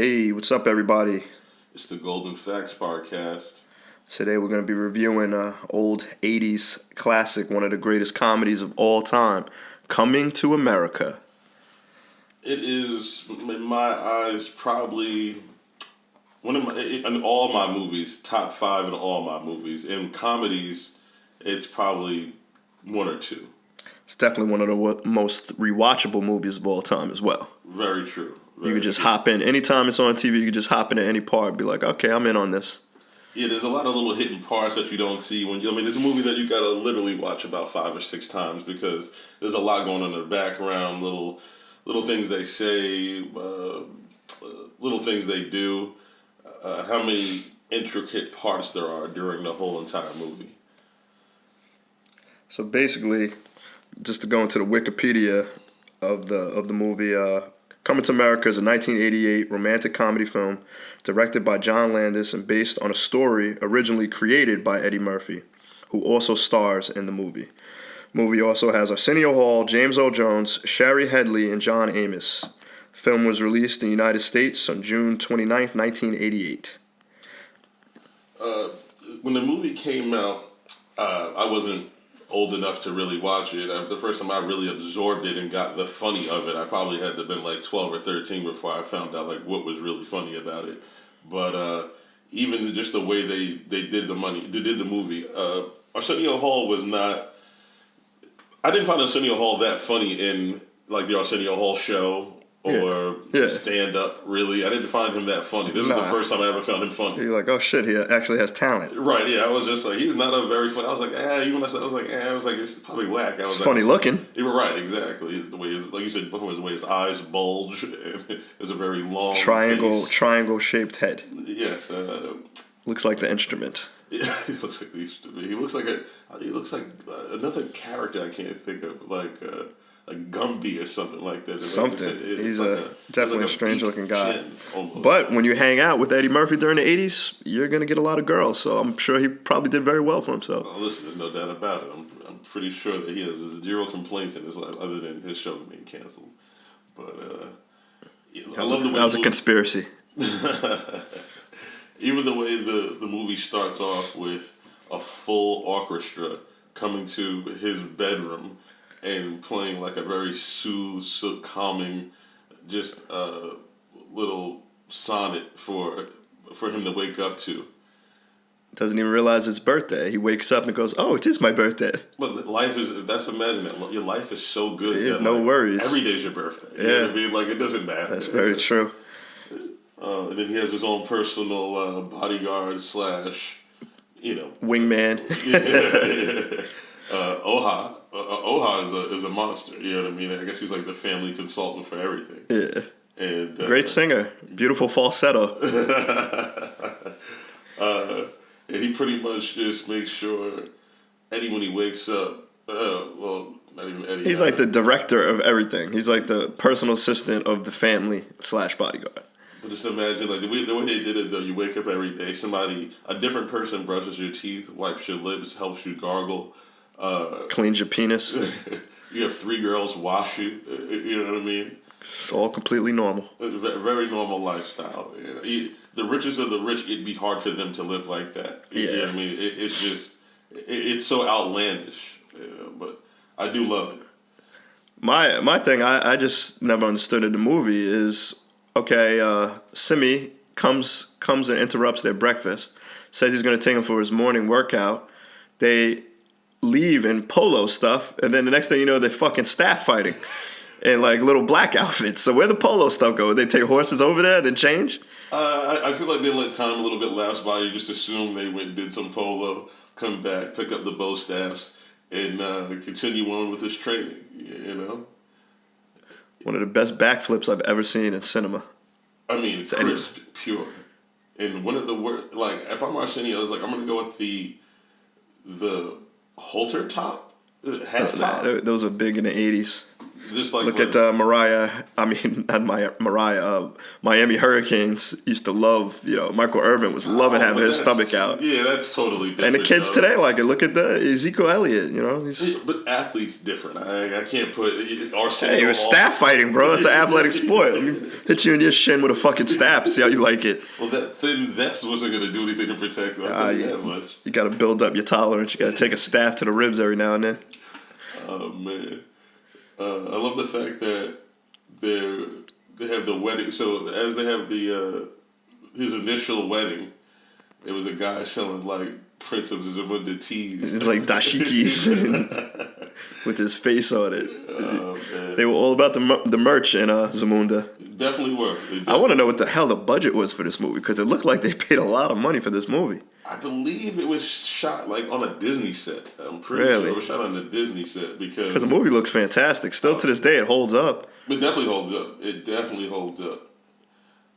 Hey, what's up, everybody? It's the Golden Facts Podcast. Today we're going to be reviewing an old 80s classic, one of the greatest comedies of all time, Coming to America. It is, in my eyes, probably one of in all my movies, top five in all my movies. In comedies, it's probably one or two. It's definitely one of the most rewatchable movies of all time as well. Very true. You could just hop in. Anytime it's on TV, you could just hop in at any part and be like, okay, I'm in on this. Yeah, there's a lot of little hidden parts that you don't see when you. I mean, it's a movie that you gotta literally watch about 5 or 6 times because there's a lot going on in the background. Little things they say, little things they do. How many intricate parts there are during the whole entire movie. So basically, just to go into the Wikipedia of the movie, Coming to America is a 1988 romantic comedy film directed by John Landis and based on a story originally created by Eddie Murphy, who also stars in the movie. Movie also has Arsenio Hall, James Earl Jones, Shari Headley, and John Amos. Film was released in the United States on June 29th, 1988. When the movie came out, I wasn't old enough to really watch it. The first time I really absorbed it and got the funny of it, I probably had to have been like 12 or 13 before I found out like what was really funny about it. But even just the way they did the movie, Arsenio Hall was not. I didn't find Arsenio Hall that funny in like the Arsenio Hall show or stand up. Really, I didn't find him that funny. This is the first time I ever found him funny. You're like, oh shit, he actually has talent. Right? Yeah, I was just like, he's not a very funny. I was like, even when I was like, it's probably whack. I was it's funny looking. You were right, exactly. The way like you said before, the way his eyes bulge. It's a very long triangle shaped head. Yes. Looks like the instrument. Yeah, he looks like the instrument. He looks like another character I can't think of, like Gumby or something like that. Something. He's definitely a strange looking guy. But when you hang out with Eddie Murphy during the 80s, you're going to get a lot of girls. So I'm sure he probably did very well for himself. Oh, listen, there's no doubt about it. I'm pretty sure that he has zero complaints in his life other than his show being canceled. But I love the way that was a conspiracy. Even the way the movie starts off with a full orchestra coming to his bedroom and playing like a very soothed, calming, just little sonnet for him to wake up to. Doesn't even realize it's birthday. He wakes up and goes, "Oh, it is my birthday." But imagine that. Your life is so good. There's no worries. Every day's your birthday. Yeah. You know what I mean? Like, it doesn't matter. That's very true. And then he has his own personal bodyguard / wingman. Oha. Oha is a monster. You know what I mean? I guess he's like the family consultant for everything. Yeah. And great singer, beautiful falsetto. And he pretty much just makes sure Eddie, when he wakes up, well, not even Eddie. He's like the director of everything. He's like the personal assistant of the family / bodyguard. But just imagine, like, the way they did it, though, you wake up every day, a different person brushes your teeth, wipes your lips, helps you gargle. Cleans your penis. You have 3 girls wash you, you know what I mean? It's all completely normal. A very normal lifestyle. The richest of the rich, it'd be hard for them to live like that. You know what I mean? It's just, it's so outlandish. But I do love it. My thing, I just never understood in the movie is, okay, Simi comes and interrupts their breakfast, says he's going to take him for his morning workout. They leave in polo stuff, and then the next thing you know, they're fucking staff fighting in like little black outfits. So where the polo stuff go? They take horses over there, then change? I feel like they let time a little bit lapse by. You just assume they went and did some polo, come back, pick up the bow staffs, and continue on with his training, you know? One of the best backflips I've ever seen in cinema. I mean, it's crisp, pure. And one of the worst, like, if I'm Arsenio, I was like, I'm going to go with the halter top, half top. Those are big in the 80s. Just like Look at Mariah. I mean, not Mariah. Miami Hurricanes used to love. Michael Irvin was loving having his stomach out. Yeah, that's totally different. And the kids though. today like it. Look at Ezekiel Elliott. But athletes different. I can't put Arsenio. Hey, it was staff fighting, bro. It's an athletic sport. Let me hit you in your shin with a fucking staff. See how you like it. Well, that thin vest wasn't going to do anything to protect. I'll tell you that much. You got to build up your tolerance. You got to take a staff to the ribs every now and then. Oh man. I love the fact that they have the wedding. So as they have his initial wedding, there was a guy selling like Prince of Zamunda teas. It's like dashikis with his face on it. Oh, they were all about the merch in Zamunda. Definitely were. I want to know what the hell the budget was for this movie because it looked like they paid a lot of money for this movie. I believe it was shot like on a Disney set. I'm pretty sure it was shot on a Disney set because the movie looks fantastic. Still to this day, it holds up. It definitely holds up. It definitely holds up.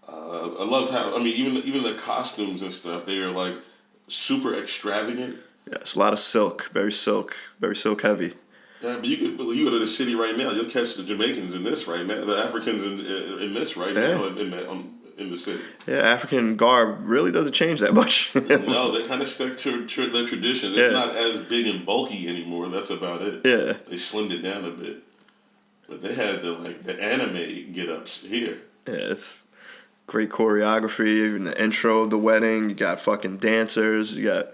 I love how even the costumes and stuff. They are like super extravagant. Yes, a lot of silk, very silk heavy. Yeah, but you go to the city right now. You'll catch the Jamaicans in this right now. The Africans in this right now in the city. Yeah, African garb really doesn't change that much. No, they kind of stuck to their traditions. It's not as big and bulky anymore. That's about it. Yeah, they slimmed it down a bit, but they had the anime get-ups here. Yeah, it's great choreography. Even the intro of the wedding, you got fucking dancers. You got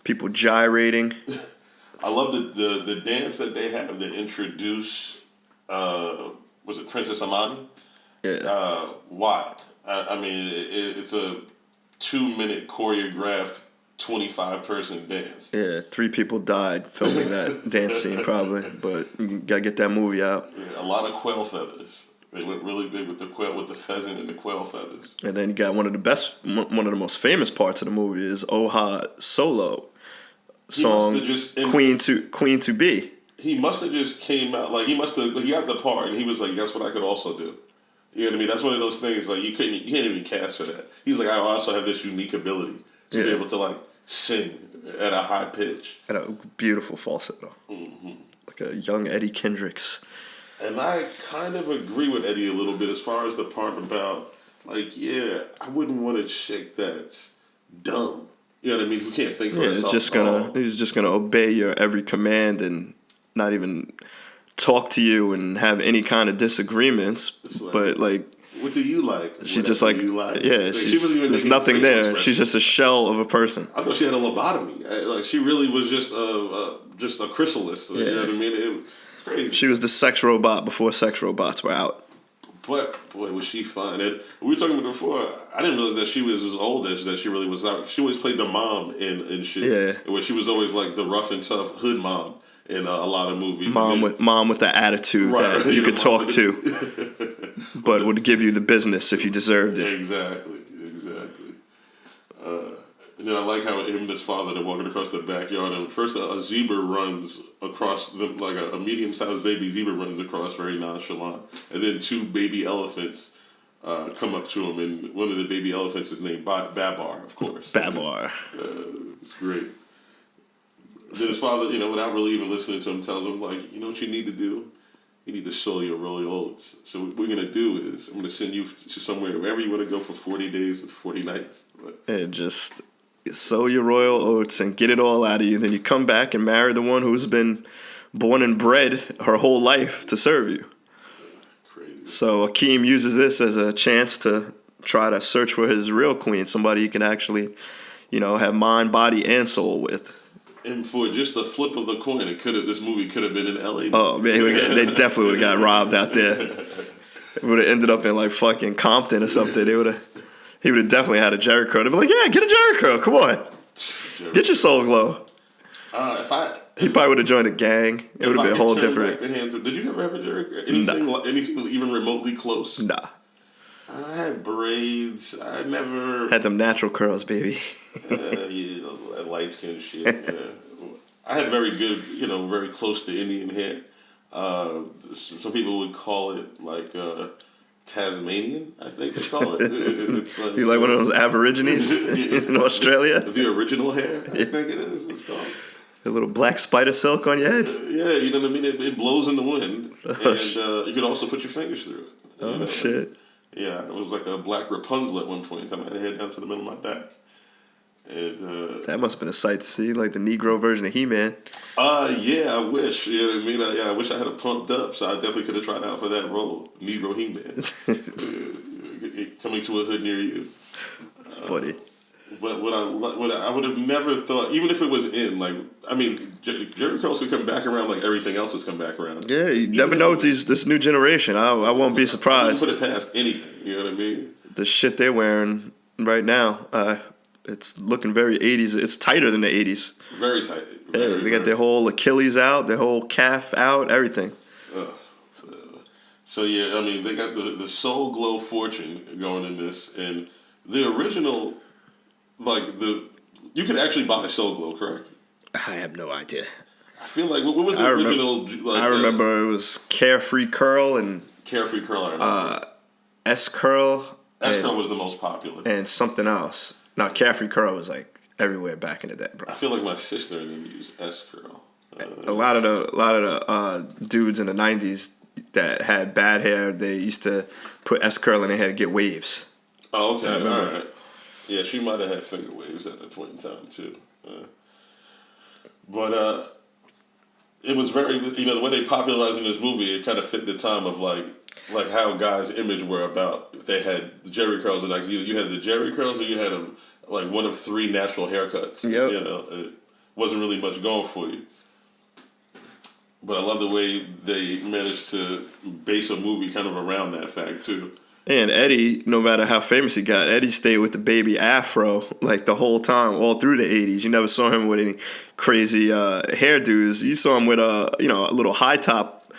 people gyrating. I love the dance that they have to introduce. Was it Princess Amani? Yeah. Wild. It's a 2-minute choreographed 25-person dance. Yeah, 3 people died filming that dance scene probably, but you gotta get that movie out. Yeah, a lot of quail feathers. They went really big with the pheasant and the quail feathers. And then you got one of the most famous parts of the movie is Oha solo song, Queen to Be. He must have just came out he got the part and he was like, that's what I could also do. You know what I mean? That's one of those things like you can't even cast for that. He's like, I also have this unique ability to be able to sing at a high pitch. At a beautiful falsetto. Mm-hmm. Like a young Eddie Kendricks. And I kind of agree with Eddie a little bit as far as the part about I wouldn't want a chick that's dumb. You know what I mean? Who can't think for herself. He's just gonna obey your every command and not even talk to you and have any kind of disagreements. But what do you like? She's just like, there's nothing there. She's just a shell of a person. I thought she had a lobotomy. She really was just a chrysalis. You know what I mean? It's crazy. She was the sex robot before sex robots were out. But boy, was she fun! And we were talking about before. I didn't realize that she was as old as that she really was not. She always played the mom in shit. Yeah. Where she was always like the rough and tough hood mom in a lot of movies. Mom with the attitude that you could talk to, but would give you the business if you deserved it. Exactly. And then I like how him and his father, they're walking across the backyard, and first a zebra runs across them, like a medium-sized baby zebra runs across very nonchalant, and then 2 baby elephants come up to him, and one of the baby elephants is named Babar, of course. Babar. It's great. Then his father, without really even listening to him, tells him, you know what you need to do? You need to sow your royal oats. So what we're going to do is I'm going to send you to somewhere, wherever you want to go for 40 days and 40 nights. And just sow your royal oats and get it all out of you. Then you come back and marry the one who's been born and bred her whole life to serve you. Crazy. So Akeem uses this as a chance to try to search for his real queen, somebody he can actually, have mind, body, and soul with. And for just a flip of the coin, this movie could have been in L.A. Oh man, they definitely would have got robbed out there. It would have ended up in fucking Compton or something. He would have definitely had a Jericho. They'd be like, yeah, get a Jericho. Come on, get your soul glow. He probably would have joined a gang. It would have been a whole different. Did you ever have a Jericho? Anything even remotely close? Nah. I had braids. I never had them natural curls, baby. Light skin shit. Yeah. I had very good, very close to Indian hair. Some people would call it Tasmanian, I think they call it. It's you like one of those Aborigines in Australia? The original hair, I think it is. It's called. A little black spider silk on your head? Yeah, you know what I mean? It blows in the wind. You could also put your fingers through it. Oh shit! Yeah, it was like a black Rapunzel at one point in time. I had to head down to the middle of my back. And that must have been a sight to see, like the Negro version of He-Man. Yeah, I wish. You know what I mean? I wish I had it pumped up, so I definitely could have tried out for that role, Negro He-Man. Coming to a hood near you. It's funny. But what I would have never thought, even if it was in, like, I mean, Jerry Curls could come back around like everything else has come back around. Yeah, you never know with this new generation. I won't be surprised. Put it past anything. You know what I mean? The shit they're wearing right now, it's looking very 80s. It's tighter than the 80s. Very tight. They got their whole Achilles out, their whole calf out, everything. So yeah, I mean, they got the Soul Glow Fortune going in this, and the original, like you could actually buy Soul Glow, correct? I have no idea. I feel like what was the original? I remember it was Carefree Curl and Carefree Curl. I remember. S Curl. S Curl was the most popular. And something else. No, Carefree Curl was like everywhere back in the day, bro. I feel like my sister and them used S Curl. A lot of the dudes in the 90s that had bad hair, they used to put S Curl in their hair to get waves. Oh, okay. All right. Yeah, she might have had finger waves at that point in time, too. But it was very, the way they popularized in this movie, it kind of fit the time of like how guys' image were about. If they had the Jerry curls, and like you had the Jerry curls, or you had like one of three natural haircuts. Yep. It wasn't really much going for you. But I love the way they managed to base a movie kind of around that fact too. And Eddie, no matter how famous he got, Eddie stayed with the baby afro like the whole time, all through the 80s. You never saw him with any crazy hairdos. You saw him with a little high top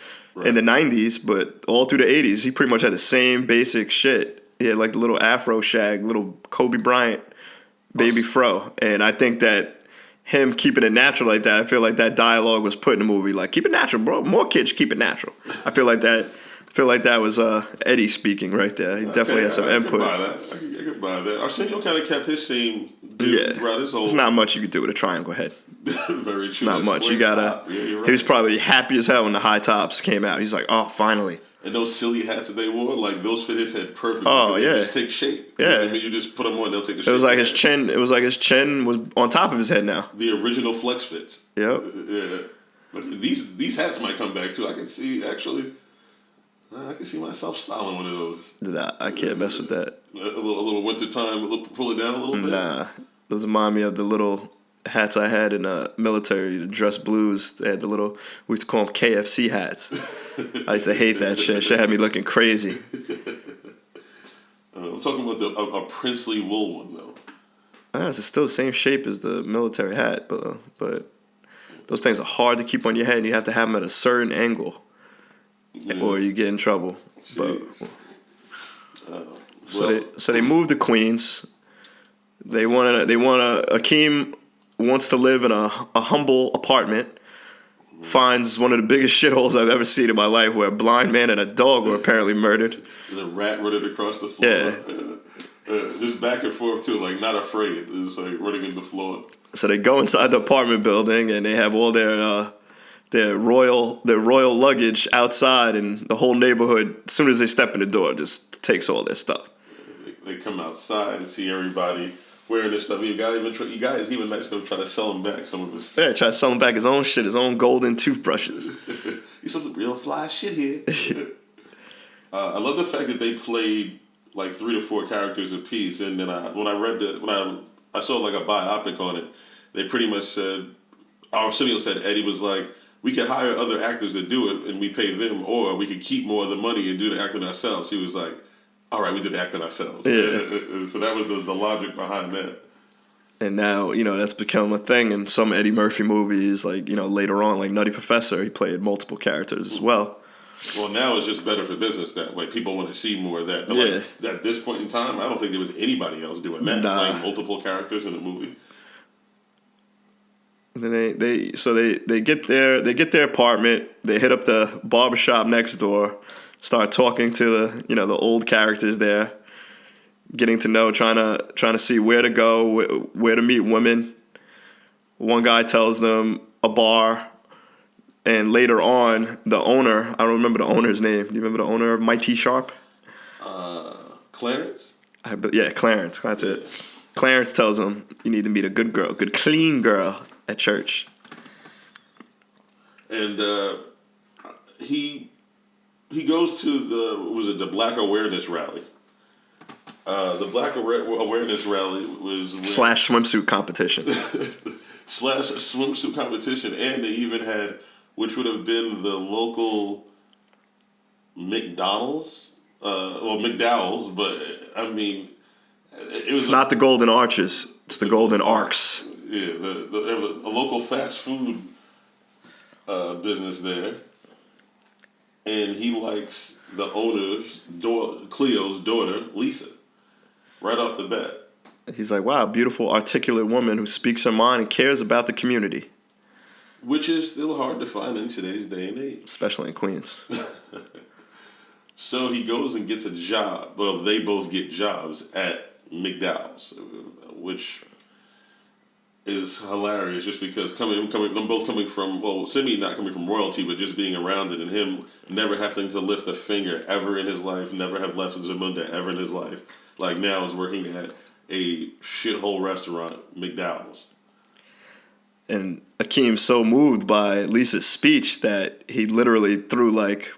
in the 90s, but all through the 80s, he pretty much had the same basic shit. He had like the little afro shag, little Kobe Bryant baby fro. And I think that him keeping it natural like that, I feel like that dialogue was put in the movie. Like, keep it natural, bro. More kids keep it natural. I feel like that was Eddie speaking right there. He definitely had some input. I could buy that. Arsenio kind of kept his same throughout his whole. There's not much you could do with a triangle head. Very true. Not much. You gotta. Yeah, right. He was probably happy as hell when the high tops came out. He's like, oh, finally. And those silly hats that they wore, like those fit his head perfectly. Oh yeah. They just take shape. Yeah. I mean, you just put them on, they'll take the shape. It was like his chin. It was like his chin was on top of his head now. The original flex fits. Yep. Yeah. But these hats might come back too. I can see myself styling one of those. I can't mess with that. A little winter time, pull it down a little bit. Nah, those remind me of the little hats I had in the military, the dress blues. They had the little, we used to call them KFC hats. I used to hate that shit. Shit had me looking crazy. I'm talking about a princely wool one though. It's still the same shape as the military hat, but those things are hard to keep on your head. And you have to have them at a certain angle. Yeah. Or you get in trouble. But so they moved to Queens. Akeem wants to live in a humble apartment. Finds one of the biggest shitholes I've ever seen in my life, where a blind man and a dog were apparently murdered. There's a rat running across the floor. Yeah. Just back and forth too, like not afraid. It's like running in the floor. So they go inside the apartment building and they have all their royal luggage outside, and the whole neighborhood, as soon as they step in the door, just takes all their stuff. They come outside and see everybody wearing this stuff. You guys even nice enough try to sell him back some of his stuff. Yeah, try to sell him back his own shit, his own golden toothbrushes. You some real fly shit here. I love the fact that they played like 3 to 4 characters apiece, and then when I saw like a biopic on it, they pretty much said, Arsenio said Eddie was like, we could hire other actors to do it and we pay them, or we could keep more of the money and do the acting ourselves. He was like, all right, we did the acting ourselves. Yeah. So that was the logic behind that. And now, that's become a thing in some Eddie Murphy movies, like, later on, like Nutty Professor, he played multiple characters as well. Well, now it's just better for business that way. People want to see more of that. But like, at this point in time, I don't think there was anybody else doing that. Nah. Playing multiple characters in a movie. And then they get their apartment, they hit up the barbershop next door, start talking to the old characters there, getting to know, trying to see where to go, where to meet women. One guy tells them a bar, And later on, the owner, I don't remember the owner's name. Do you remember the owner of Mighty Sharp? Clarence. Yeah, Clarence. That's Yeah. it. Clarence tells him, you need to meet a good girl, good clean girl at church. And he goes to the Black Awareness Rally. The Black Awareness Rally was when, Slash swimsuit competition. slash swimsuit competition, and they even had, which would have been the local McDonald's, McDowell's, but I mean, it was It's not the Golden Arches. It's the Golden Arcs. Yeah, there was a local fast food business there, and he likes the owner's Cleo's daughter, Lisa, right off the bat. He's like, wow, beautiful, articulate woman who speaks her mind and cares about the community. Which is still hard to find in today's day and age. Especially in Queens. So he goes and gets a job. Well, they both get jobs at McDowell's, which is hilarious just because them both coming from, well, Simi not coming from royalty, but just being around it, and him never having to lift a finger ever in his life, never have left Zamunda ever in his life. Like now is working at a shithole restaurant, McDowell's. And Akeem's so moved by Lisa's speech that he literally threw like,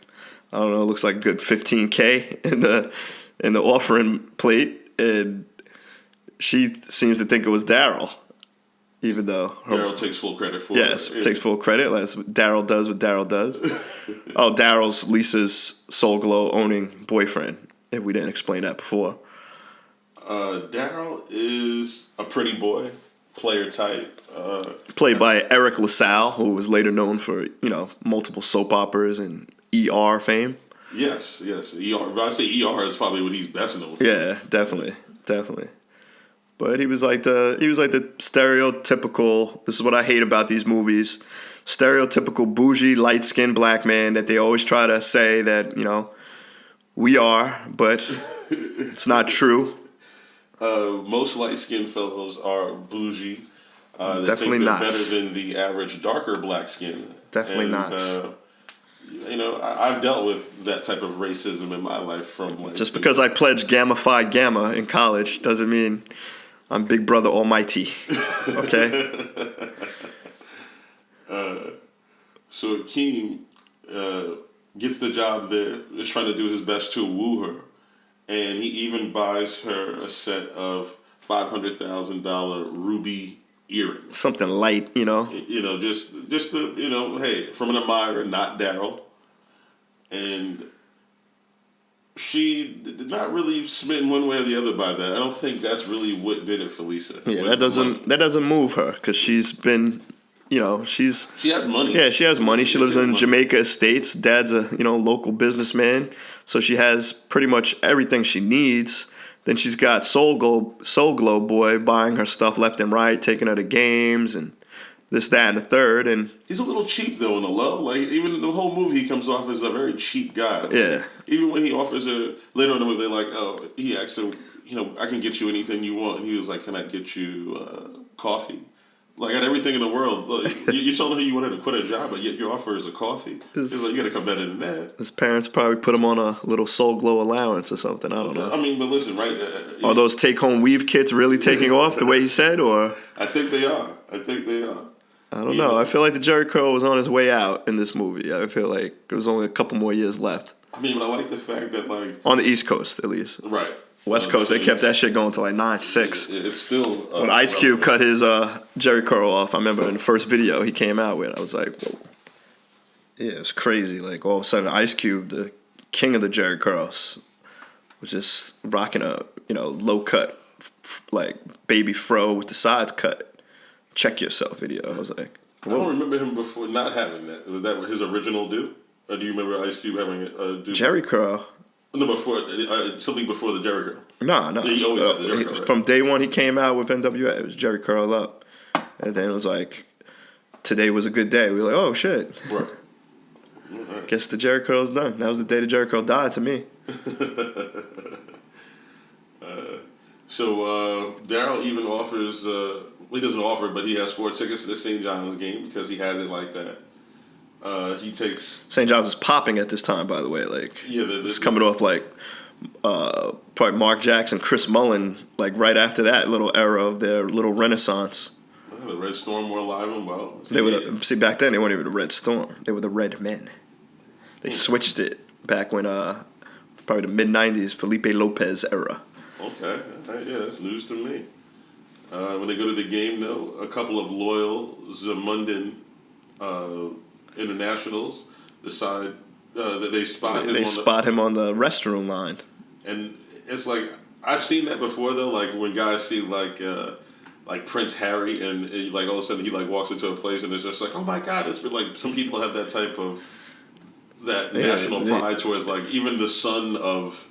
I don't know, it looks like a good $15K in the offering plate, and she seems to think it was Daryl, even though Daryl takes full credit for yes, it. takes full credit. That's what Daryl does. What Daryl does. Oh, Daryl's Lisa's Soul Glow owning boyfriend. If we didn't explain that before. Daryl is a pretty boy, player type. Played by Eric LaSalle, who was later known for multiple soap operas and ER fame. Yes. ER. But I say ER is probably what he's best known for. Yeah, definitely. But he was like the stereotypical. This is what I hate about these movies. Stereotypical bougie, light-skinned black man that they always try to say that we are, but it's not true. Most light-skinned fellows are bougie. They Definitely think they're not. better than the average darker black skin. Definitely and, not. I've dealt with that type of racism in my life from like. Just because I pledged Gamma Phi Gamma in college doesn't mean I'm Big Brother Almighty. Okay? So Akeem gets the job there, is trying to do his best to woo her, and he even buys her a set of $500,000 ruby earrings. Something light, Just to, hey, from an admirer, not Daryl. And she did not really smitten one way or the other by that. I don't think that's really what did it for Lisa. Yeah, that doesn't move her because she's been, she has money. Yeah, she has money. She lives in Jamaica Estates. Dad's a local businessman, so she has pretty much everything she needs. Then she's got Soul Glow Boy buying her stuff left and right, taking her to games and this, that, and the third. And he's a little cheap though in the low. Like even the whole movie, he comes off as a very cheap guy. Yeah. Even when he offers her later in the movie, he asks her, I can get you anything you want. And he was like, can I get you coffee? Like, I got everything in the world. Like, you told her you wanted to quit a job, but yet your offer is a coffee. He's like, you got to come better than that. His parents probably put him on a little Soul Glow allowance or something. I don't know. I mean, but listen, right? Are those take-home weave kits really taking off the way he said, or? I think they are. I don't know. I feel like the Jerry curl was on his way out in this movie. I feel like there was only a couple more years left. I mean, but I like the fact that, like... On the East Coast, at least. Right. West Coast, they kept that shit going to like 9-6. It's still... when Ice Cube cut his Jerry curl off, I remember in the first video he came out with, I was like, whoa. Yeah, it was crazy. Like, all of a sudden, Ice Cube, the king of the Jerry curls, was just rocking a, low cut, like, baby fro with the sides cut. Check yourself video. I was like, whoa. I don't remember him before not having that. Was that his original do? Or do you remember Ice Cube having a do? Jerry curl? No, before something before the Jerry curl. No. He always had the Jerry curl, right? From day one he came out with NWA, it was Jerry curl up. And then it was like, today was a good day. We were like, oh shit. Right. Guess the Jerry curl's done. That was the day the Jerry curl died to me. So Daryl even offers, he doesn't offer, but he has 4 tickets to the St. John's game because he has it like that. He takes St. John's is popping at this time, by the way. Like, it's coming off like probably Mark Jackson, Chris Mullin, like right after that little era of their little renaissance. The Red Storm were alive and well. They were see back then they weren't even the Red Storm. They were the Red Men. They switched it back when probably the mid '90s Felipe Lopez era. Okay, yeah, that's news to me. When they go to the game, though, a couple of loyal Zamundan internationals decide that they spot him. They spot him on the restroom line. And it's like I've seen that before, though. Like when guys see like Prince Harry, and like all of a sudden he like walks into a place and it's just like, oh my God! It's been like some people have that type of national pride towards like even the son of.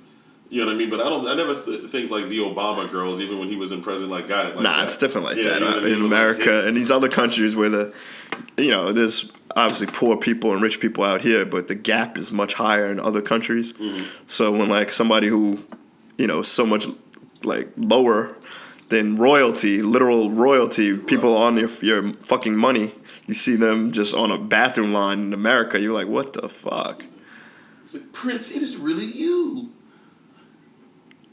You know what I mean? But I never think like the Obama girls, even when he was in president, like got it. Like that. It's different like that. You know what I mean? In America and these other countries where there's obviously poor people and rich people out here, but the gap is much higher in other countries. Mm-hmm. So when like somebody who, is so much like lower than royalty, literal royalty, people on your fucking money, you see them just on a bathroom line in America, you're like, what the fuck? It's like, Prince, it is really you.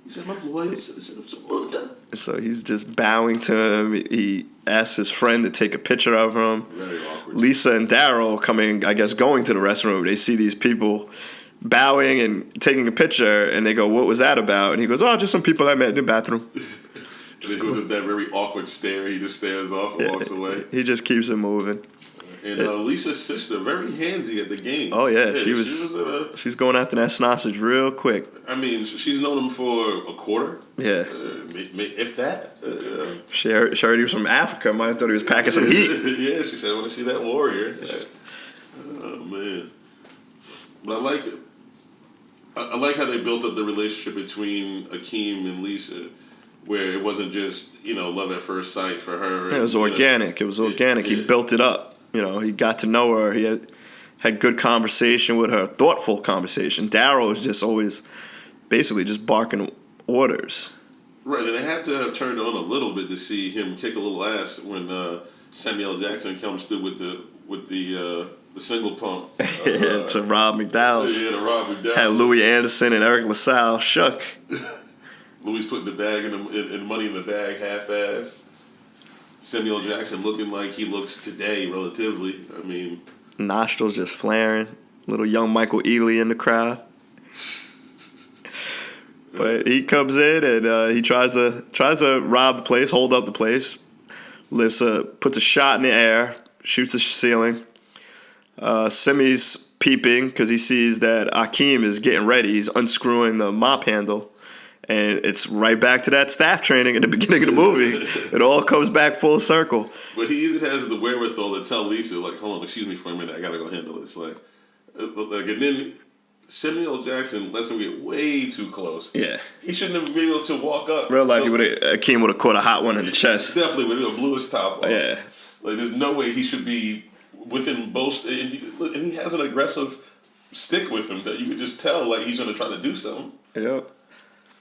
He said, I'm a loyal citizen of Zamunda. So he's just bowing to him. He asks his friend to take a picture of him. Very awkward. Lisa and Daryl going to the restroom. They see these people bowing and taking a picture, and they go, what was that about? And he goes, just some people I met in the bathroom. And he goes with that very awkward stare. He just stares off and walks away. He just keeps it moving. And Lisa's sister, very handsy at the game. Oh, yeah. She's going after that sausage real quick. I mean, she's known him for a quarter. Yeah. If that. She heard he was from Africa. Might have thought he was packing some heat. Yeah, she said, I want to see that warrior. Oh, man. But I like it. I like how they built up the relationship between Akeem and Lisa, where it wasn't just, love at first sight for her. It was organic. It was organic. He built it up. He got to know her. He had good conversation with her, thoughtful conversation. Daryl was just always basically just barking orders. Right, and it had to have turned on a little bit to see him kick a little ass when Samuel Jackson comes through with the single pump. To Rob McDowell's. Yeah, to Rob McDowell. Had Louis Anderson and Eric LaSalle shook. Louis putting the bag in money in the bag half-ass. Samuel Jackson looking like he looks today, relatively. I mean, nostrils just flaring. Little young Michael Ealy in the crowd. But he comes in and he tries to rob the place, hold up the place. Puts a shot in the air, shoots the ceiling. Simi's peeping because he sees that Akeem is getting ready. He's unscrewing the mop handle. And it's right back to that staff training at the beginning of the movie. It all comes back full circle. But he even has the wherewithal to tell Lisa, like, hold on, excuse me for a minute, I gotta go handle this. Like, and then Samuel Jackson lets him get way too close. Yeah. He shouldn't have been able to walk up. Real life, Akeem would have caught a hot one in the chest. Definitely would have blew his top off. Yeah. Like, there's no way he should be within both. And he has an aggressive stick with him that you could just tell, like, he's gonna try to do something. Yep.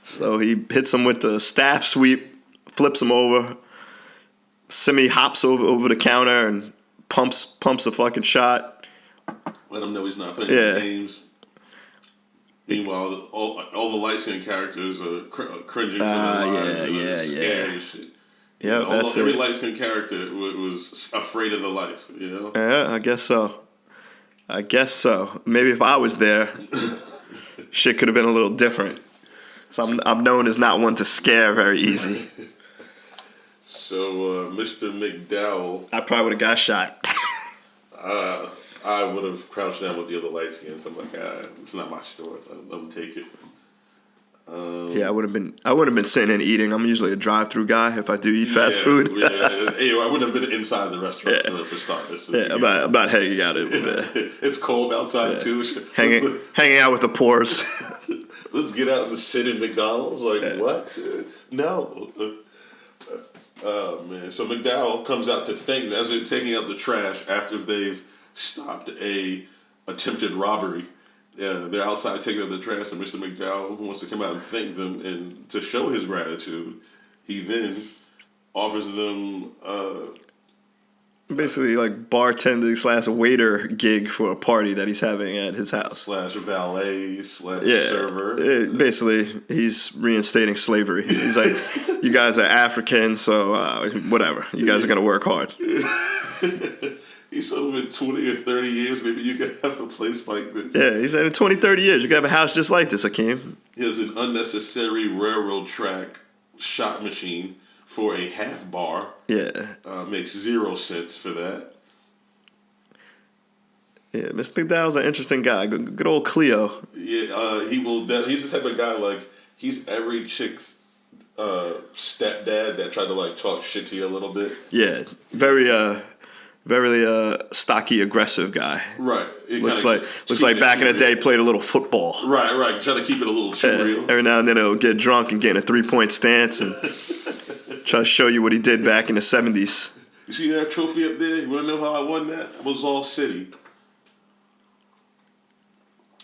So he hits him with the staff sweep, flips him over. Simi hops over the counter and pumps a fucking shot. Let him know he's not playing the games. Meanwhile, all the light-skinned characters are cringing to their lives. Scared and shit. Yeah, every light-skinned character was afraid of the life, Yeah, I guess so. Maybe if I was there, shit could have been a little different. So I'm known as not one to scare very easy. So, Mr. McDowell... I probably would have got shot. I would have crouched down with the other light skins. I'm like, it's not my store. Let them take it. I would have been sitting and eating. I'm usually a drive-through guy if I do eat fast food. Anyway, I wouldn't have been inside the restaurant for starters. About hanging out. It's cold outside too. Hanging out with the poors. Let's get out and sit in McDonald's. Like, what? No. Oh, man. So McDowell comes out to thank them as they're taking out the trash after they've stopped a attempted robbery. They're outside taking out the trash, and Mr. McDowell wants to come out and thank them. And to show his gratitude, he then offers them Basically, like bartending / waiter gig for a party that he's having at his house. Slash valet / Yeah, server. basically, he's reinstating slavery. He's like, you guys are African, so whatever. You guys are gonna work hard. He told him in 20 or 30 years, maybe you could have a place like this. Yeah, he said in 20, 30 years, you could have a house just like this, Hakeem. He has an unnecessary railroad track shot machine for a half bar. Yeah. Makes 0 sense for that. Yeah, Mr. McDowell's an interesting guy. Good old Cleo. Yeah, he will. He's the type of guy, like, he's every chick's stepdad that tried to, like, talk shit to you a little bit. Yeah, very stocky, aggressive guy. Right. Looks like back in the day played a little football. Right. Try to keep it a little too real. Every now and then he'll get drunk and get in a 3-point stance and try to show you what he did back in the 70s. You see that trophy up there? You want to know how I won that? It was all city.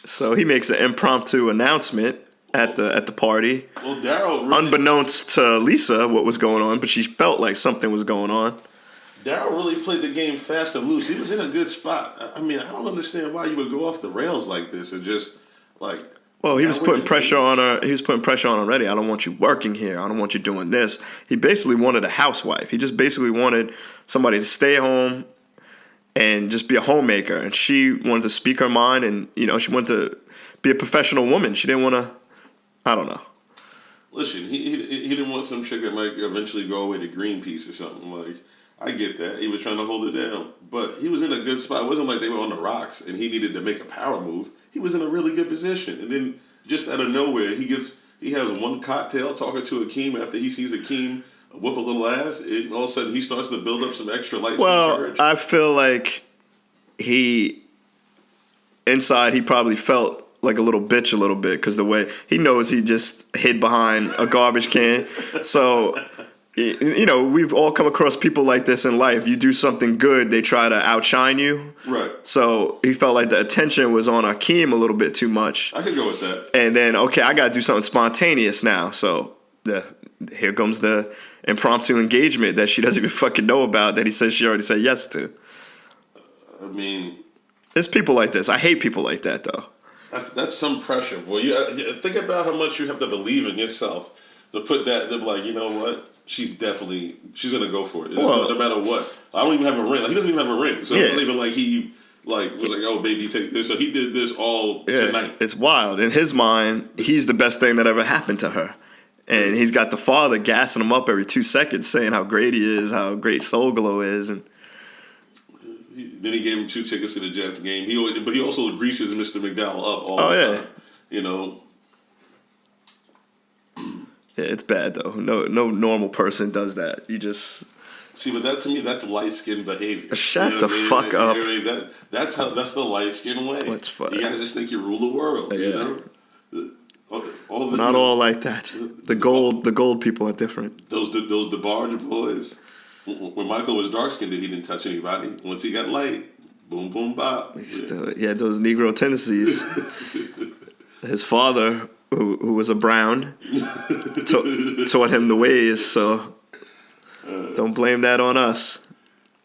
So he makes an impromptu announcement at the party. Well, Daryl really, unbeknownst to Lisa what was going on, but she felt like something was going on. Daryl really played the game fast and loose. He was in a good spot. I mean, I don't understand why you would go off the rails like this and just, like... Well, he was putting pressure on her. He was putting pressure on her already. I don't want you working here. I don't want you doing this. He basically wanted a housewife. He just basically wanted somebody to stay home and just be a homemaker. And she wanted to speak her mind, and she wanted to be a professional woman. She didn't want to. I don't know. Listen, he didn't want some chick that might eventually go away to Greenpeace or something. Like, I get that. He was trying to hold it down, but he was in a good spot. It wasn't like they were on the rocks and he needed to make a power move. He was in a really good position, and then just out of nowhere, he has one cocktail talking to Akeem after he sees Akeem whoop a little ass, and all of a sudden he starts to build up some extra lights. Well, I feel like inside he probably felt like a little bitch a little bit, because the way he knows he just hid behind a garbage can. So, we've all come across people like this in life. You do something good, they try to outshine you. Right. So he felt like the attention was on Akeem a little bit too much. I could go with that. And then, okay, I got to do something spontaneous now. So here comes the impromptu engagement that she doesn't even fucking know about, that he says she already said yes to. I mean... There's people like this. I hate people like that, though. That's some pressure, boy. You think about how much you have to believe in yourself to put that. They're like, you know what? She's gonna go for it, no matter what. I don't even have a ring. Like, he doesn't even have a ring, so it's not even like he was like, oh baby, take this. So he did this all tonight. It's wild. In his mind, he's the best thing that ever happened to her, and he's got the father gassing him up every 2 seconds, saying how great he is, how great Soul Glow is, and. Then he gave him 2 tickets to the Jets game. But he also greases Mr. McDowell up all the time. Yeah, it's bad though. No normal person does that. You just see, but that to me, that's light skinned behavior. Shut the fuck up. That's the light skinned way. What's funny? You guys just think you rule the world. Yeah. Not all like that. The gold people are different. Those DeBarge boys. When Michael was dark skinned, he didn't touch anybody. Once he got light, boom, boom, bop. He had those Negro tendencies. His father, who was a brown, taught him the ways. So don't blame that on us.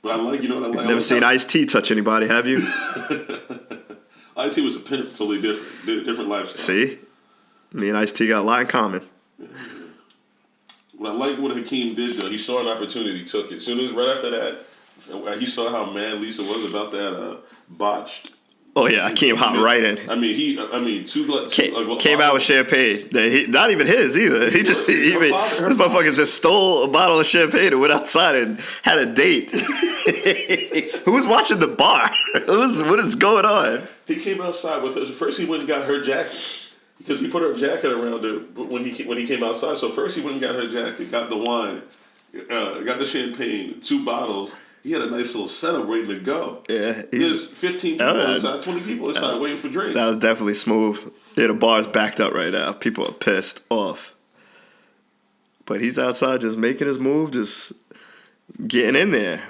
But I like, what I like. Never seen Ice-T touch anybody, have you? Ice-T was a pimp, totally different lifestyle. See, me and Ice-T got a lot in common. But I like what Hakeem did, though. He saw an opportunity, took it. Soon as right after that, he saw how mad Lisa was about that botched. Oh yeah, I came hot right in. Came out with champagne. Not even his either. This motherfucker just stole a bottle of champagne and went outside and had a date. Who was watching the bar? What is going on? He came outside with her. First, he went and got her jacket. Because he put her jacket around her when he came outside. So first he went and got her jacket, got the wine, got the champagne, 2 bottles. He had a nice little setup waiting to go. Yeah. There's 15 people inside, 20 people inside waiting for drinks. That was definitely smooth. Yeah, the bar's backed up right now. People are pissed off. But he's outside just making his move, just getting in there.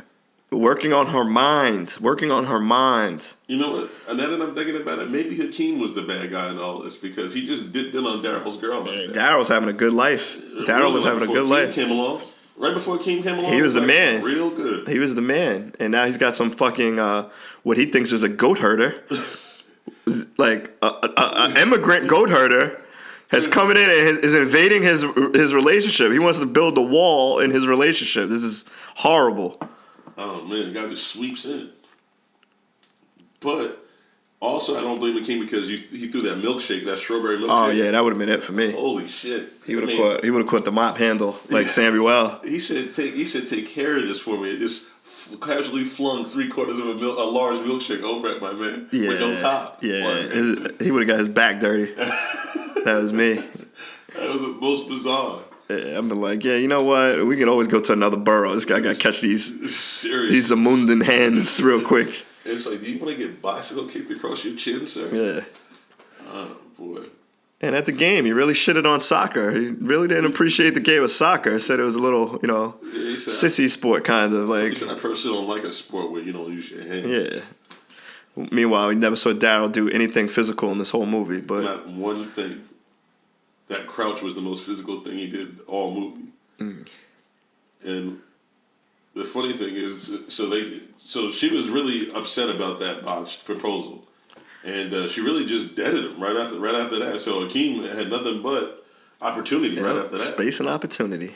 Working on her mind. You know what? And now that I'm thinking about it, maybe Hakeem was the bad guy in all this, because he just dipped in on Daryl's girl. Daryl's having a good life. Daryl was having a good life. Came along. Right before Akeem came along, He was the like, man. real good. He was the man, and now he's got some fucking what he thinks is a goat herder, like a immigrant goat herder, has come in and is invading his relationship. He wants to build a wall in his relationship. This is horrible. Oh man, the guy just sweeps in. But also, I don't blame Akeem because he threw that milkshake, that strawberry milkshake. Oh yeah, that would have been it for me. Holy shit! He would have caught the mop handle like Samuel. He said take care of this for me. It just casually flung 3/4 of a large milkshake over at my man with no top. Yeah, Like, he would have got his back dirty. That was me. That was the most bizarre. Yeah, I've been like, yeah, you know what? We can always go to another borough. This guy got to catch these Zamundan hands real quick. It's like, do you want to get bicycle kicked across your chin, sir? Yeah. Oh, boy. And at the game, he really shitted on soccer. He really didn't appreciate the game of soccer. He said it was a little, sissy sport kind of like. He said, I personally don't like a sport where you don't use your hands. Yeah. Meanwhile, we never saw Daryl do anything physical in this whole movie. But not one thing. That crouch was the most physical thing he did all movie. Mm. And the funny thing is, so she was really upset about that botched proposal, and she really just deaded him right after that. So Akeem had nothing but opportunity right after that. Space and opportunity.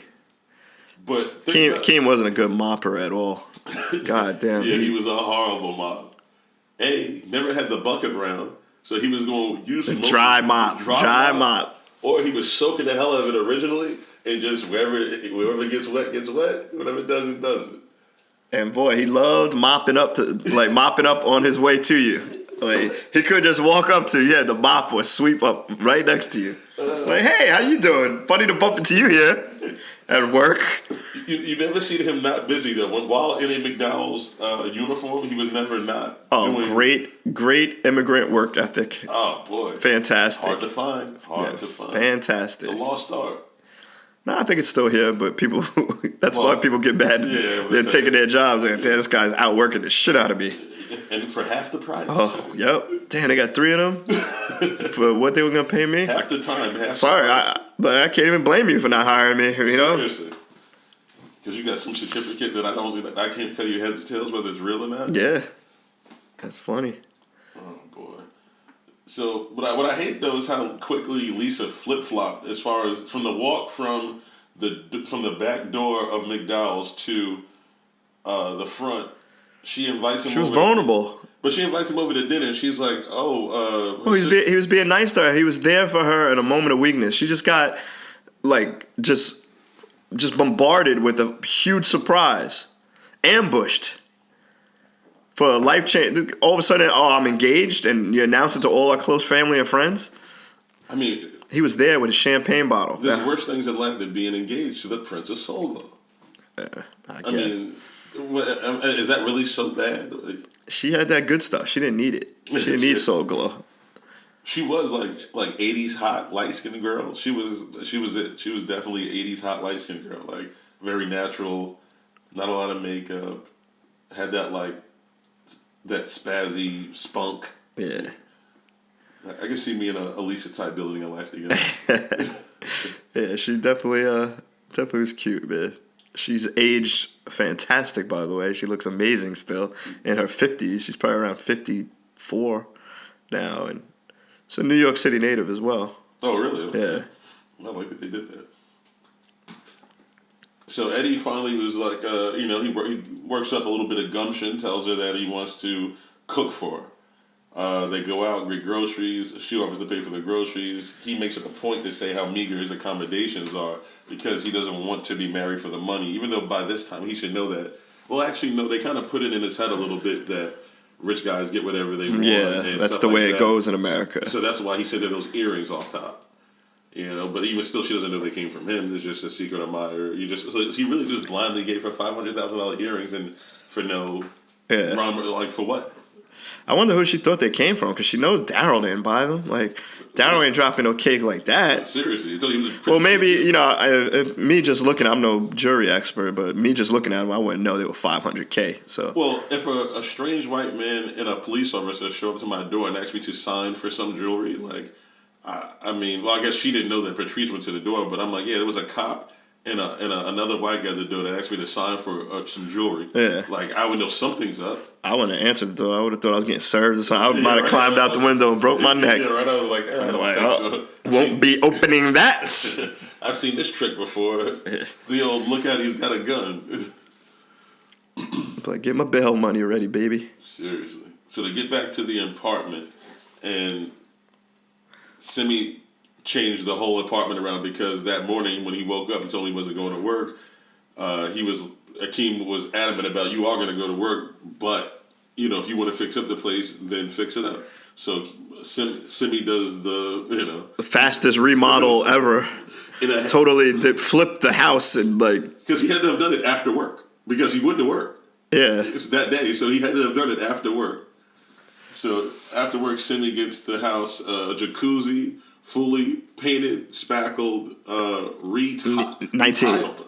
But Akeem wasn't a good mopper at all. God damn. Yeah, he was a horrible mop. Never had the bucket round, so he was going to use the dry mop. Or he was soaking the hell out of it originally, and just wherever gets wet, gets wet. Whatever it does, it does it. And boy, he loved mopping up on his way to you. Like he could just walk up to you, the mop or sweep up right next to you. Like, hey, how you doing? Funny to bump into you here at work. You never seen him not busy though. While in a McDowell's uniform, he was never not. Oh, great immigrant work ethic. Oh boy, fantastic. Hard to find. Fantastic. It's a lost art. No, I think it's still here, but people. That's why people get mad. Yeah, they're taking their jobs. Like, damn, this guy's outworking the shit out of me. And for half the price. Oh, yep. Damn, they got 3 of them for what they were gonna pay me. Half the time. But I can't even blame you for not hiring me. You know. Seriously. Because you got some certificate that I can't tell you heads or tails whether it's real or not. Yeah, that's funny. Oh boy. So what I hate though is how quickly Lisa flip flopped as far as from the walk from the back door of McDowell's to the front. She invites him. She was vulnerable. But she invites him over to dinner. And she's like, he was being nice to her. He was there for her in a moment of weakness. She just got just bombarded with a huge surprise, ambushed for a life change. All of a sudden, I'm engaged, and you announce it to all our close family and friends. I mean, he was there with a champagne bottle. There's worse things in life than being engaged to the Prince of Soul Glow. I mean, is that really so bad? She had that good stuff. She didn't need it. She didn't need Soul Glow. She was like 80s hot light skinned girl. She was it. She was definitely 80s hot light skinned girl. Like very natural, not a lot of makeup. Had that that spazzy spunk. Yeah. I can see me and Elisa type building a life together. Yeah, she definitely was cute, man. She's aged fantastic, by the way. She looks amazing still in her 50s. She's probably around 54 now, and it's a New York City native as well. Oh, really? Okay. Yeah. I like that they did that. So Eddie finally was like, he works up a little bit of gumption, tells her that he wants to cook for her. They go out and get groceries. She offers to pay for the groceries. He makes it a point to say how meager his accommodations are because he doesn't want to be married for the money, even though by this time he should know that. Well, actually, no, they kind of put it in his head a little bit that rich guys get whatever they want. Yeah, that's the way it goes in America. So that's why he said that those earrings off top. But even still, she doesn't know they came from him. It's just a secret admirer. So he really just blindly gave her $500,000 earrings and for no, for what? I wonder who she thought they came from because she knows Daryl didn't buy them. Like Daryl ain't dropping no cake like that. Seriously, he was well, maybe me just looking. I'm no jury expert, but me just looking at them, I wouldn't know they were $500K. So well, if a strange white man and a police officer show up to my door and ask me to sign for some jewelry, I guess she didn't know that Patrice went to the door, but I'm like, yeah, there was a cop and another white guy at the door that asked me to sign for some jewelry. Yeah. Like, I would know something's up. I wouldn't have answered the door. I would have thought I was getting served or something. I might have right. climbed out the window and broke my neck. Yeah, right. I was like, I don't Like, think so. won't be opening that. I've seen this trick before. The old look out, he's got a gun. Like, get my bail money ready, baby. Seriously. So they get back to the apartment, and Simi changed the whole apartment around because that morning when he woke up, he told me he wasn't going to work. Akeem was adamant about, you are going to go to work, but if you want to fix up the place, then fix it up. So Simi does the fastest remodel ever. Totally flipped the house and because he had to have done it after work because he went to work. Yeah, it's that day, so he had to have done it after work. So after work, Simi gets the house a jacuzzi, fully painted, spackled, retiled.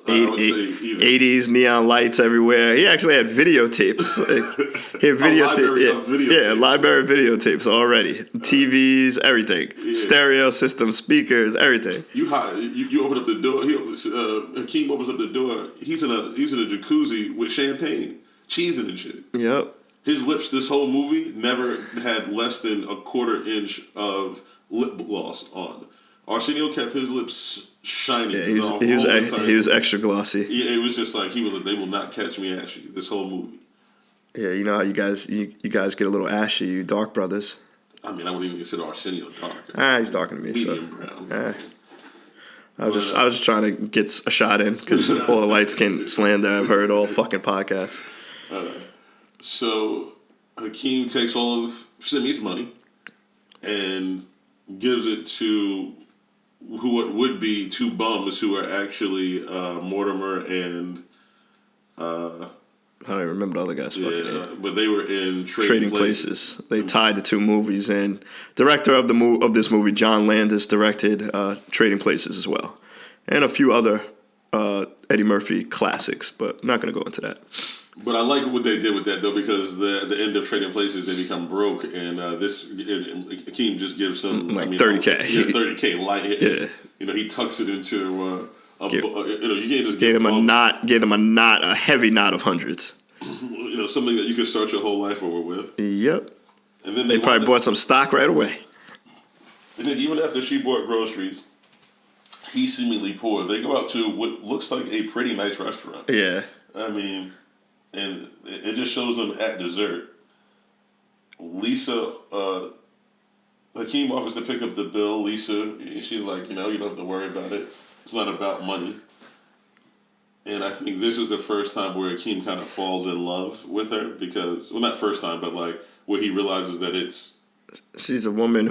80s neon lights everywhere. He actually had videotapes. He had videotapes. Library videotapes already. TVs, everything. Yeah. Stereo system, speakers, everything. You open up the door. Akeem opens up the door. He's in a jacuzzi with champagne, cheesing and shit. Yep. His lips this whole movie never had less than a quarter inch of lip gloss on. Arsenio kept his lips shiny. Yeah, he was extra glossy. Yeah, it was just like they will not catch me ashy this whole movie. Yeah, you know how you guys get a little ashy, you dark brothers. I mean, I wouldn't even consider Arsenio dark. He's darker than me. Medium brown. I was just trying to get a shot in because all the lights can slander. I've heard all fucking podcasts. So Hakeem takes all of Simi's money and gives it to who it would be two bums who are actually Mortimer and I don't even remember the other guy's fucking name. But they were in Trading Places. They tied the two movies in. Director of this movie, John Landis, directed Trading Places as well, and a few other Eddie Murphy classics. But I'm not going to go into that. But I like what they did with that, though, because the end of Trading Places, they become broke, and Akeem just gives them $30K. Yeah, $30K light. Yeah. He tucks it into you can't just gave them a heavy knot of hundreds. Something that you could start your whole life over with. Yep. And then they probably bought some stock right away. And then even after she bought groceries, he's seemingly poor. They go out to what looks like a pretty nice restaurant. Yeah. I mean. And it just shows them at dessert. Lisa, Hakeem offers to pick up the bill. Lisa, she's like, you don't have to worry about it. It's not about money. And I think this is the first time where Hakeem kind of falls in love with her because, well, not first time, but where he realizes that she's a woman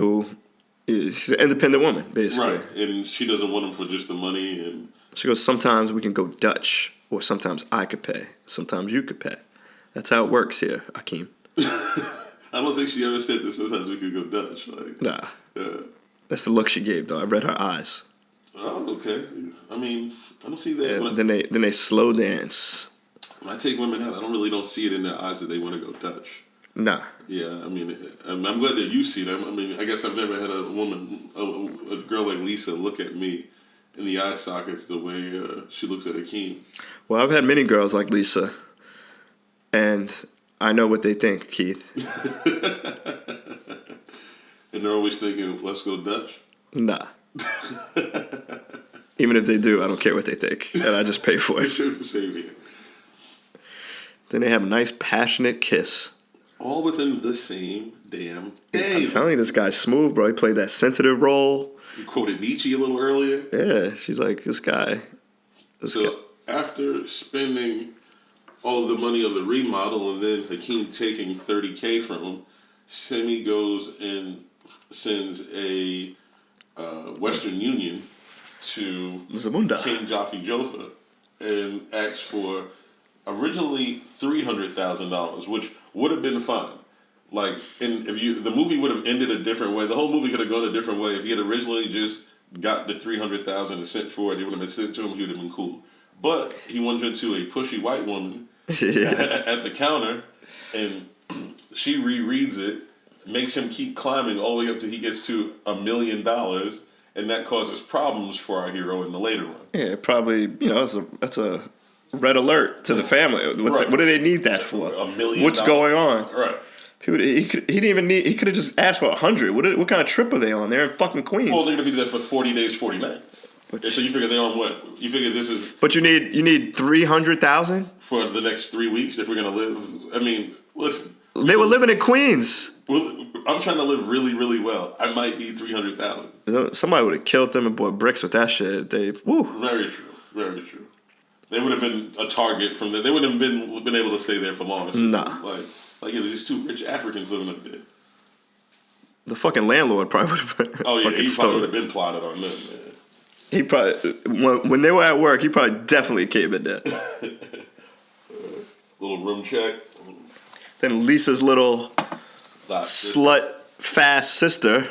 she's an independent woman, basically. Right, and she doesn't want him for just the money. And she goes, sometimes we can go Dutch. Or sometimes I could pay. Sometimes you could pay. That's how it works here, Hakeem. I don't think she ever said that sometimes we could go Dutch. Nah. That's the look she gave, though. I read her eyes. Oh, okay. I mean, I don't see that. Yeah, then they slow dance. When I take women out, I don't see it in their eyes that they want to go Dutch. Nah. Yeah, I mean, I'm glad that you see them. I mean, I guess I've never had a woman, a girl like Lisa, look at me in the eye sockets the way she looks at Hakeem. Well, I've had many girls like Lisa, and I know what they think, Keith. And they're always thinking, let's go Dutch? Nah. Even if they do, I don't care what they think, and I just pay for it. Same here. Then they have a nice, passionate kiss. All within the same damn day. I'm telling you, this guy's smooth, bro. He played that sensitive role. You quoted Nietzsche a little earlier. Yeah, she's like, this guy. After spending all of the money on the remodel and then Hakeem taking $30K from him, Simi goes and sends a Western Union to Zamunda. King Jaffe Joffa and asks for originally $300,000, which would have been fine. The movie would have ended a different way. The whole movie could have gone a different way if he had originally just got the $300,000 and sent for it. It would have been sent to him. He would have been cool. But he went into a pushy white woman at the counter, and she rereads it, makes him keep climbing all the way up till he gets to $1 million, and that causes problems for our hero in the later run. Yeah, probably. That's a red alert to the family. What do they need that for? $1 million. What's going on? Right. He didn't even need. He could have just asked for 100. What kind of trip are they on? They're in fucking Queens. Well, they're gonna be there for 40 days, 40 nights. So you figure they're on what? You figure this is. But you need 300,000 for the next 3 weeks if we're gonna live. I mean, listen. They were living in Queens. Well, I'm trying to live really, really well. I might need 300,000. Somebody would have killed them and bought bricks with that shit. Woo. Very true. Very true. They would have been a target from there. They wouldn't have been able to stay there for long. So nah. Like it was just two rich Africans living up there. The fucking landlord probably would have been. Oh yeah, he probably would have been plotted on them, man. He probably when they were at work, he probably definitely came in there. Little room check. Then Lisa's little slut fast sister.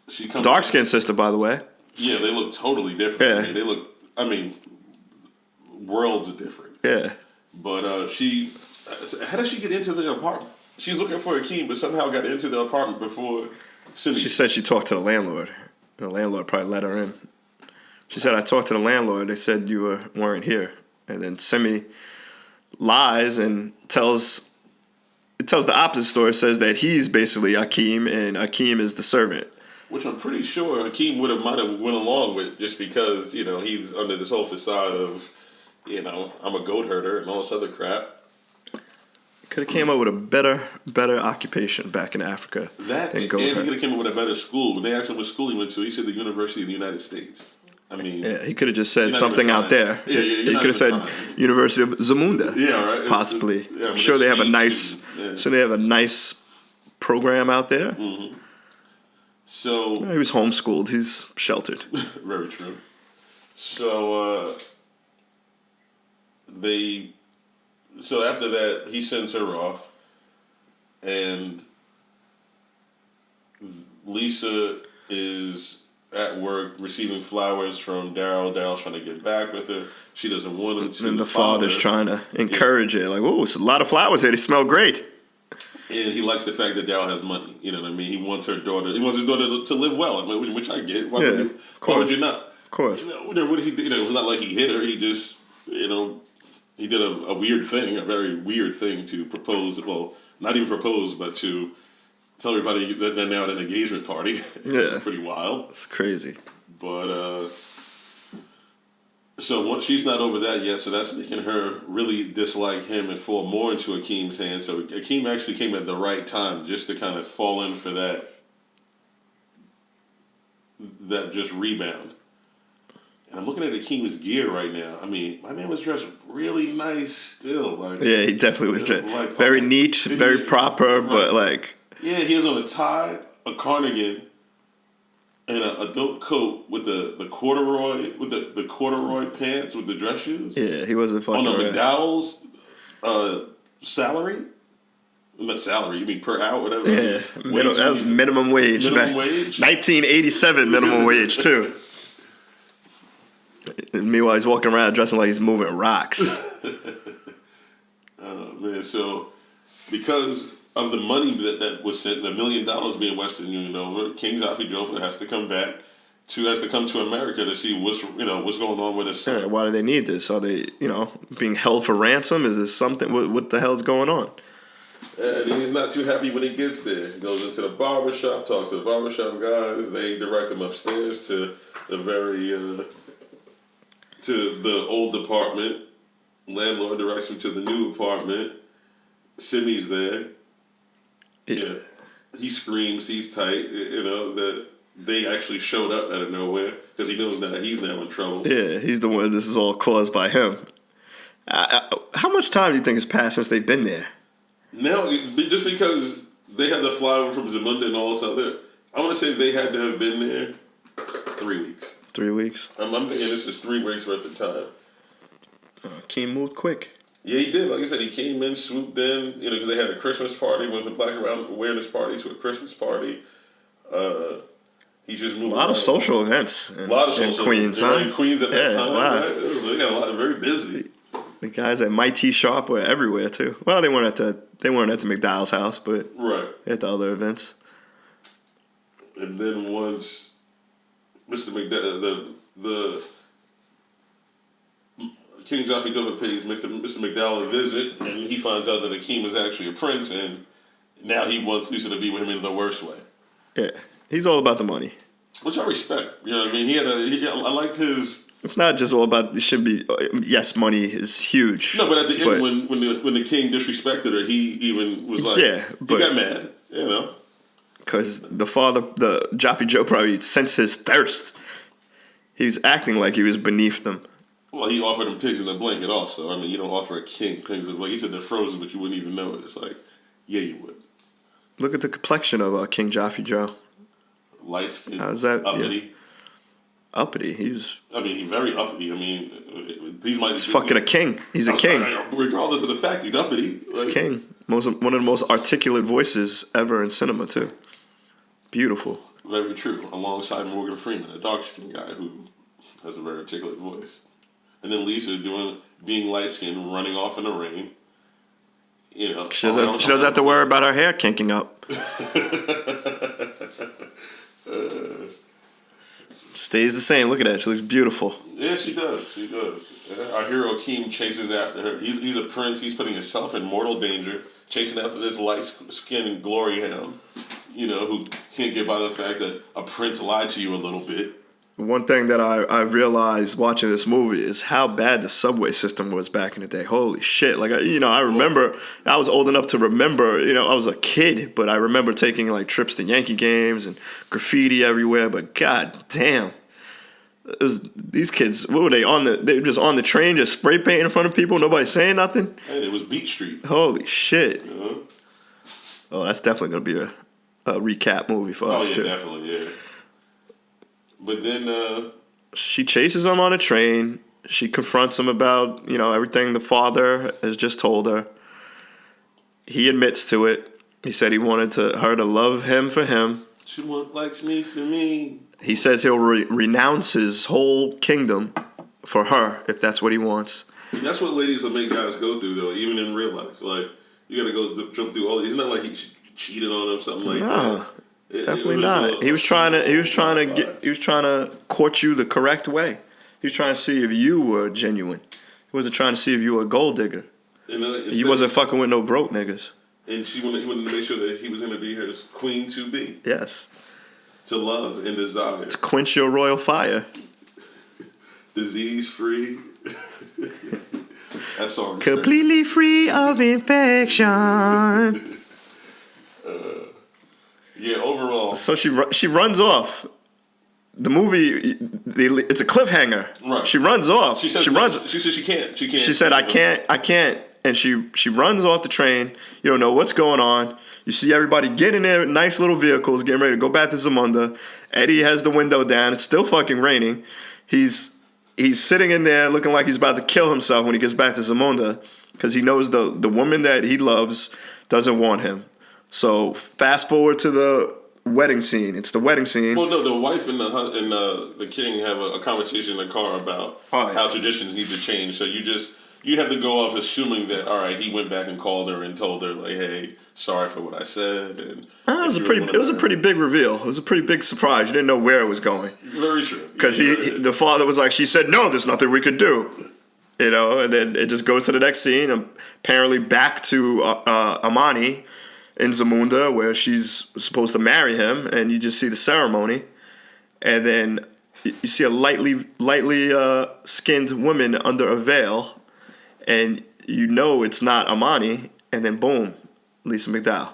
She comes dark skinned sister, by the way. Yeah, they look totally different. Yeah. I mean, they look. I mean, worlds are different. Yeah. But how does she get into the apartment? She's looking for Akeem, but somehow got into the apartment before Simi. She said she talked to the landlord. The landlord probably let her in. She said, I talked to the landlord. They said you weren't here. And then Simi lies and tells the opposite story. Says that he's basically Akeem and Akeem is the servant. Which I'm pretty sure Akeem might have went along with just because, he's under this whole facade of, I'm a goat herder and all this other crap. Could have came up with a better occupation back in Africa. And he could have came up with a better school. When they asked him what school he went to, he said the University of the United States. I mean, yeah, he could have just said something out there. Yeah, he could have said University of Zamunda. Yeah, right. Possibly. I'm sure they have a nice. They have a nice program out there. Mm-hmm. So he was homeschooled. He's sheltered. Very true. So So after that, he sends her off, and Lisa is at work receiving flowers from Daryl. Daryl's trying to get back with her. She doesn't want him to. And the father's trying to encourage it. Like, oh, it's a lot of flowers here. They smell great. And he likes the fact that Daryl has money. You know what I mean? He wants his daughter to live well, which I get. Why would you not? Of course. What did he do? It's not like he hit her. He just, he did a weird thing, a very weird thing to propose. Well, not even propose, but to tell everybody that they're now at an engagement party. Yeah. Pretty wild. It's crazy. But, so once she's not over that yet, so that's making her really dislike him and fall more into Akeem's hands. So Akeem actually came at the right time just to kind of fall in for that just rebound. And I'm looking at Akeem's gear right now. I mean, my man was dressed really nice still. Yeah, he definitely was dressed very neat, very proper, but like... Yeah, he has on a tie, a cardigan, and a dope coat with the corduroy pants with the dress shoes. Yeah, he wasn't fucking on the McDowell's salary. Not salary, you mean per hour, whatever. Yeah, that was minimum wage. Minimum wage? 1987 minimum wage, too. And meanwhile, he's walking around dressing like he's moving rocks. Man, so because of the money that was sent, the $1 million being Western Union over, King Zafi Jofa has to come to America to see what's going on with his son. Yeah, why do they need this? Are they, being held for ransom? Is this something? What the hell's going on? And he's not too happy when he gets there. He goes into the barbershop, talks to the barbershop guys. They direct him upstairs to the old apartment. Landlord directs him to the new apartment. Simi's there. Yeah. He screams, he's tight, that they actually showed up out of nowhere because he knows that he's now in trouble. Yeah, he's the one. This is all caused by him. How much time do you think has passed since they've been there? Now, just because they had the flower from Zamunda and all this other, I want to say they had to have been there 3 weeks. 3 weeks? I'm thinking this is 3 weeks worth of time. Keem moved quick. Yeah, he did. Like I said, he came in, swooped in, because they had a Christmas party, went from Black Awareness Party to a Christmas party. He just moved. A lot of social events in Queens, huh? In Queens at that time. Wow. Right? They got a lot. Very busy. The guys at My Tea Shop were everywhere too. Well, they weren't at the McDowell's house, but right at the other events. And then once Mr. McDowell, the King Joffrey Joffa pays Mr. McDowell a visit, and he finds out that Akeem is actually a prince, and now he wants Lisa to be with him in the worst way. Yeah, he's all about the money. Which I respect. You know what I mean? I liked his. It's not just all about. It should be. Yes, money is huge. No, but at the end, when the king disrespected her, he even was like, yeah, but he got mad. You know, because the Joffrey Joe probably sensed his thirst. He was acting like he was beneath them. Well, he offered him pigs in a blanket also. I mean, you don't offer a king pigs in a blanket. He said they're frozen, but you wouldn't even know it. It's like, yeah, you would. Look at the complexion of King Joffrey Joe. Light skin. How's that? Uppity. Yeah. Uppity. He's very uppity. I mean, he's fucking a king. He's a king. Regardless of the fact, he's uppity. He's a king. One of the most articulate voices ever in cinema, too. Beautiful. Very true. Alongside Morgan Freeman, a dark-skinned guy who has a very articulate voice. And then Lisa being light-skinned, running off in the rain. You know, she doesn't have to worry about her hair kinking up. Stays the same. Look at that. She looks beautiful. Yeah, she does. She does. Our hero Akeem chases after her. He's a prince. He's putting himself in mortal danger, chasing after this light-skinned glory hound, you know, who can't get by the fact that a prince lied to you a little bit. One thing that I realized watching this movie is how bad the subway system was back in the day. Holy shit. Like, I remember, I was old enough to remember, I was a kid, but I remember taking like trips to Yankee games and graffiti everywhere, but god damn. These kids, what were they on they were just on the train, just spray painting in front of people, nobody saying nothing? Hey, it was Beat Street. Holy shit. Uh-huh. Oh, that's definitely going to be a recap movie for us, too. Oh, yeah, definitely, yeah. But then she chases him on a train. She confronts him about, everything the father has just told her. He admits to it. He said he wanted her to love him for him. She likes me for me. He says he'll renounce his whole kingdom for her if that's what he wants. And that's what ladies will make guys go through, though, even in real life. Like, you got to jump through all these. It's not like he cheated on her or something like that. Definitely not. He was trying to court you the correct way. He was trying to see if you were genuine. He wasn't trying to see if you were a gold digger. He wasn't fucking with no broke niggas. And he wanted to make sure that he was going to be her queen to be. Yes. To love and desire. To quench your royal fire. Disease free. That song. Completely free of infection. Yeah, overall. So she runs off. The movie, it's a cliffhanger. Right. She runs off. She said she can't. She said I can't. And she runs off the train. You don't know what's going on. You see everybody get in their nice little vehicles, getting ready to go back to Zamunda. Eddie has the window down. It's still fucking raining. He's sitting in there looking like he's about to kill himself when he gets back to Zamunda because he knows the woman that he loves doesn't want him. So fast forward to the wedding scene. It's the wedding scene. Well, no, the wife and the king have a conversation in the car about how traditions need to change. So you have to go off assuming that, all right, he went back and called her and told her, like, hey, sorry for what I said. And it was a pretty big reveal. It was a pretty big surprise. You didn't know where it was going. Very true. Because the father was like, she said, no, there's nothing we could do. And then it just goes to the next scene. Apparently back to Amani in Zamunda, where she's supposed to marry him, and you just see the ceremony, and then you see a lightly skinned woman under a veil, and you know it's not Amani, and then boom, Lisa McDowell.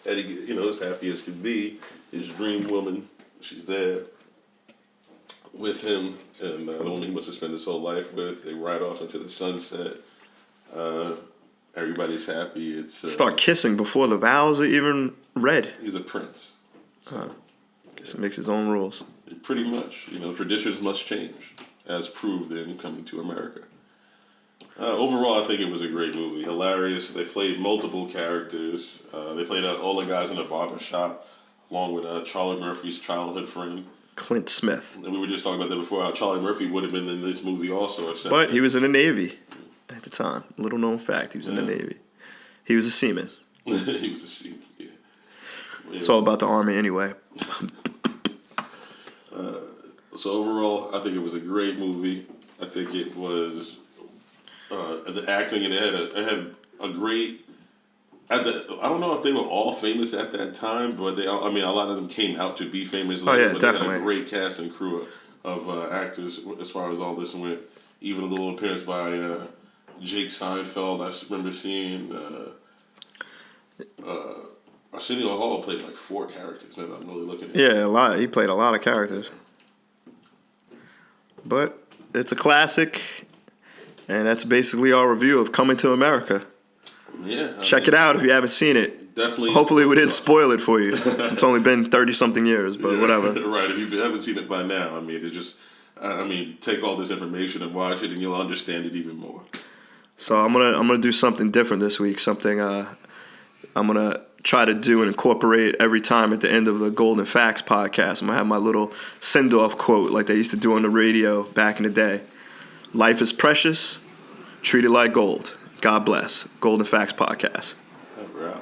Eddie, as happy as can be, his dream woman, she's there with him, and the woman he must have spent his whole life with. They ride off into the sunset. Everybody's happy. Start kissing before the vows are even read. He's a prince. So, guess he makes his own rules. Pretty much. Traditions must change, as proved in Coming to America. Overall, I think it was a great movie. Hilarious. They played multiple characters. They played all the guys in the barber shop, along with Charlie Murphy's childhood friend. Clint Smith. And we were just talking about that before, how Charlie Murphy would have been in this movie also. But he was in the Navy. At the time, little known fact, he was in the Navy. He was a seaman. He was a seaman. Yeah. It's all about the Army anyway. So overall, I think it was a great movie. I think it was the acting, and it had a great. I don't know if they were all famous at that time, but a lot of them came out to be famous later. Yeah, but definitely. They had a great cast and crew of actors as far as all this went. Even a little appearance by Jake Seinfeld. I remember seeing. Arsenio Hall played like 4 characters, and I'm really looking at. Yeah, a lot. He played a lot of characters. But it's a classic, and that's basically our review of Coming to America. Yeah. Check it out if you haven't seen it. Definitely. Hopefully we didn't spoil it for you. It's only been 30-something years, but whatever. Right. If you haven't seen it by now, it's just, take all this information and watch it, and you'll understand it even more. So I'm gonna do something different this week. Something I'm gonna try to do and incorporate every time at the end of the Golden Facts podcast. I'm gonna have my little send-off quote like they used to do on the radio back in the day. Life is precious. Treat it like gold. God bless. Golden Facts podcast. All right.